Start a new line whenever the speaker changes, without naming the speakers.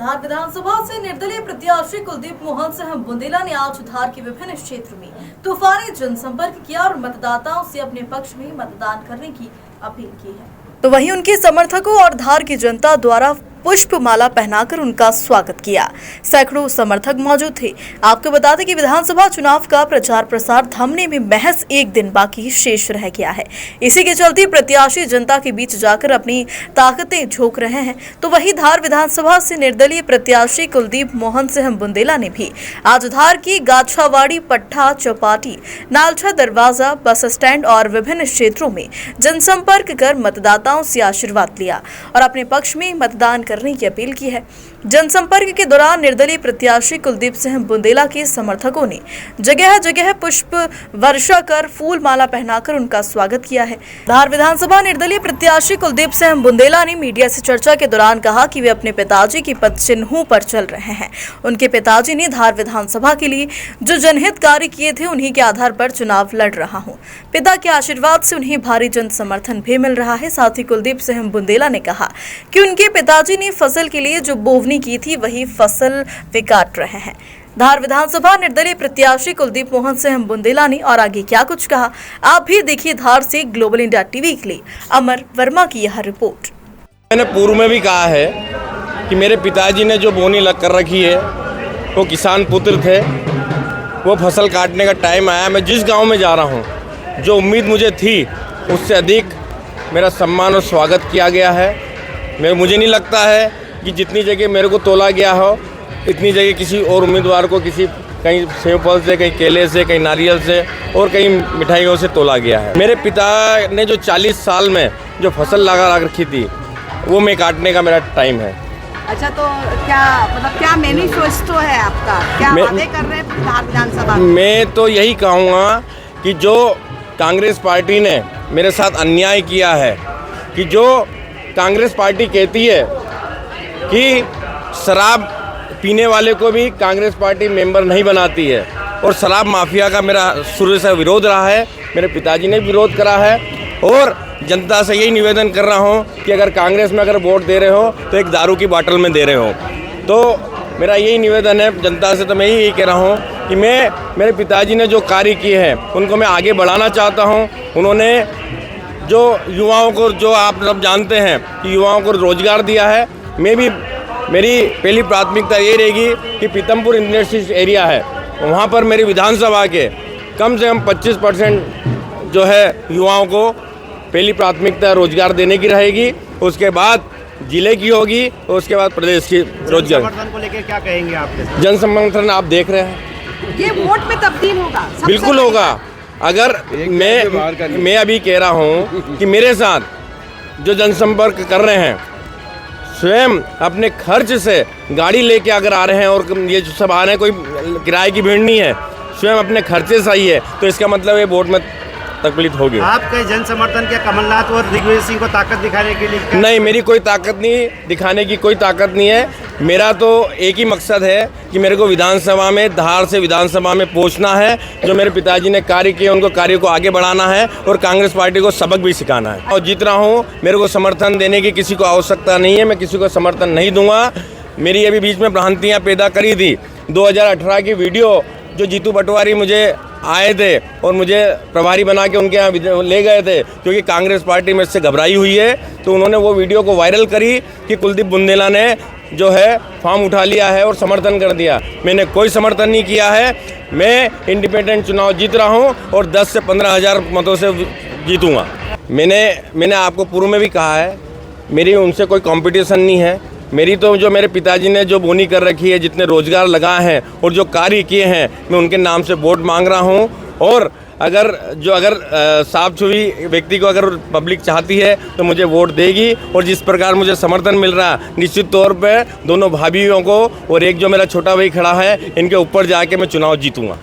धार विधानसभा से निर्दलीय प्रत्याशी कुलदीप मोहन सिंह बुंदेला ने आज धार के विभिन्न क्षेत्र में तूफानी जनसंपर्क किया और मतदाताओं से अपने पक्ष में मतदान करने की अपील की है। तो वहीं उनके समर्थकों और धार की जनता द्वारा पुष्प माला पहनाकर उनका स्वागत किया। सैकड़ों समर्थक मौजूद थे। आपको बता दें कि विधानसभा चुनाव का प्रचार प्रसार थमने में महज एक दिन बाकी शेष रह गया है। इसी के चलते प्रत्याशी जनता के बीच जाकर अपनी ताकतें झोंक रहे हैं। तो वहीं धार विधानसभा से निर्दलीय प्रत्याशी कुलदीप मोहन सिंह बुंदेला ने भी आज धार की गाछावाड़ी, पट्टा, चौपाटी, नालछा दरवाजा, बस स्टैंड और विभिन्न क्षेत्रों में जनसंपर्क कर मतदाताओं से आशीर्वाद लिया और अपने पक्ष में मतदान करने की अपील की है। जनसंपर्क के दौरान निर्दलीय प्रत्याशी कुलदीप सिंह बुंदेला के समर्थकों ने जगह जगह पुष्प वर्षा कर फूल माला पहनाकर उनका स्वागत किया है। धार विधानसभा निर्दलीय प्रत्याशी कुलदीप सिंह बुंदेला ने मीडिया से चर्चा के दौरान कहा कि वे अपने पिताजी के पद चिन्हों पर चल रहे हैं। उनके पिताजी ने धार विधानसभा के लिए जो जनहित कार्य किए थे, उन्हीं के आधार पर चुनाव लड़ रहा हूँ। पिता के आशीर्वाद से उन्हें भारी जन समर्थन भी मिल रहा है। साथ ही कुलदीप सिंह बुंदेला ने कहा कि उनके पिताजी ने फसल के लिए जो बोवनी की थी, वही फसल वे काट रहे हैं। धार विधानसभा निर्दलीय प्रत्याशी कुलदीप मोहन सिंह बुंदेला ने और आगे क्या कुछ कहा, आप भी देखिए। धार से ग्लोबल इंडिया टीवी के लिए अमर वर्मा की यह रिपोर्ट।
मैंने पूर्व में भी कहा है कि मेरे पिताजी ने जो बोनी लग कर रखी है, वो किसान पुत्र थे। वो फसल काटने का टाइम आया, मैं जिस गांव में जा रहा हूं, जो उम्मीद मुझे थी उससे अधिक मेरा सम्मान और स्वागत किया गया है। मुझे नहीं लगता है कि जितनी जगह मेरे को तोला गया हो, इतनी जगह किसी और उम्मीदवार को कहीं सेब फल से, कहीं केले से, कहीं नारियल से और कहीं मिठाइयों से तोला गया है। मेरे पिता ने जो 40 साल में जो फसल लगा रखी थी, वो मैं काटने का मेरा टाइम है।
अच्छा, तो क्या मैनिफेस्टो है आपका? क्या वादे कर रहे हैं धार विधानसभा में?
मैं तो यही कहूँगा कि जो कांग्रेस पार्टी ने मेरे साथ अन्याय किया है, कि जो कांग्रेस पार्टी कहती है कि शराब पीने वाले को भी कांग्रेस पार्टी मेंबर नहीं बनाती है, और शराब माफिया का मेरा शुरू से विरोध रहा है। मेरे पिताजी ने विरोध करा है और जनता से यही निवेदन कर रहा हूं कि अगर कांग्रेस में अगर वोट दे रहे हो तो एक दारू की बोतल में दे रहे हो। तो मेरा यही निवेदन है जनता से, तो मैं यही कह रहा हूं कि मेरे पिताजी ने जो कार्य किए हैं उनको मैं आगे बढ़ाना चाहता हूं। उन्होंने जो युवाओं को, जो आप सब जानते हैं कि युवाओं को रोजगार दिया है, मेरी पहली प्राथमिकता ये रहेगी कि पीतमपुर इंडस्ट्रियल एरिया है, वहाँ पर मेरी विधानसभा के कम से कम 25% जो है युवाओं को पहली प्राथमिकता रोजगार देने की रहेगी। उसके बाद जिले की होगी और उसके बाद प्रदेश की रोजगार।
समर्थन को लेकर क्या कहेंगे आप?
जन समर्थन आप देख रहे हैं,
ये वोट में तब्दील होगा,
बिल्कुल होगा। अगर मैं अभी कह रहा हूँ कि मेरे साथ जो जनसंपर्क कर रहे हैं, स्वयं अपने खर्च से गाड़ी लेके अगर आ रहे हैं, और ये जो सब आ रहे हैं, कोई किराए की भीड़ नहीं है, स्वयं अपने खर्चे सही है, तो इसका मतलब ये वोट में तकलीफ होगी।
आपका जन समर्थन क्या कमलनाथ और दिग्विजय सिंह को ताकत दिखाने के लिए?
नहीं, मेरी कोई ताकत नहीं, दिखाने की कोई ताकत नहीं है। मेरा तो एक ही मकसद है कि मेरे को विधानसभा में, धार से विधानसभा में पहुंचना है। जो मेरे पिताजी ने कार्य किए, उनको कार्य को आगे बढ़ाना है और कांग्रेस पार्टी को सबक भी सिखाना है। और जीत रहा हूँ, मेरे को समर्थन देने की किसी को आवश्यकता नहीं है, मैं किसी को समर्थन नहीं दूंगा। मेरी अभी बीच में भ्रांतियाँ पैदा करी थी। 2018 की वीडियो जो जीतू पटवारी मुझे आए थे और मुझे प्रभारी बना के उनके यहाँ ले गए थे, क्योंकि कांग्रेस पार्टी में इससे घबराई हुई है, तो उन्होंने वो वीडियो को वायरल करी कि कुलदीप बुंदेला ने जो है फॉर्म उठा लिया है और समर्थन कर दिया। मैंने कोई समर्थन नहीं किया है। मैं इंडिपेंडेंट चुनाव जीत रहा हूँ और 10 से 15 हज़ार मतों से जीतूँगा। मैंने आपको पूर्व में भी कहा है, मेरी उनसे कोई कंपटीशन नहीं है। मेरी तो जो मेरे पिताजी ने जो बोनी कर रखी है, जितने रोजगार लगाए हैं और जो कार्य किए हैं, मैं उनके नाम से वोट मांग रहा हूं। और अगर साफ छुई व्यक्ति को अगर पब्लिक चाहती है तो मुझे वोट देगी, और जिस प्रकार मुझे समर्थन मिल रहा है, निश्चित तौर पे दोनों भाभीयों को और एक जो मेरा छोटा भाई खड़ा है, इनके ऊपर जाके मैं चुनाव जीतूँगा।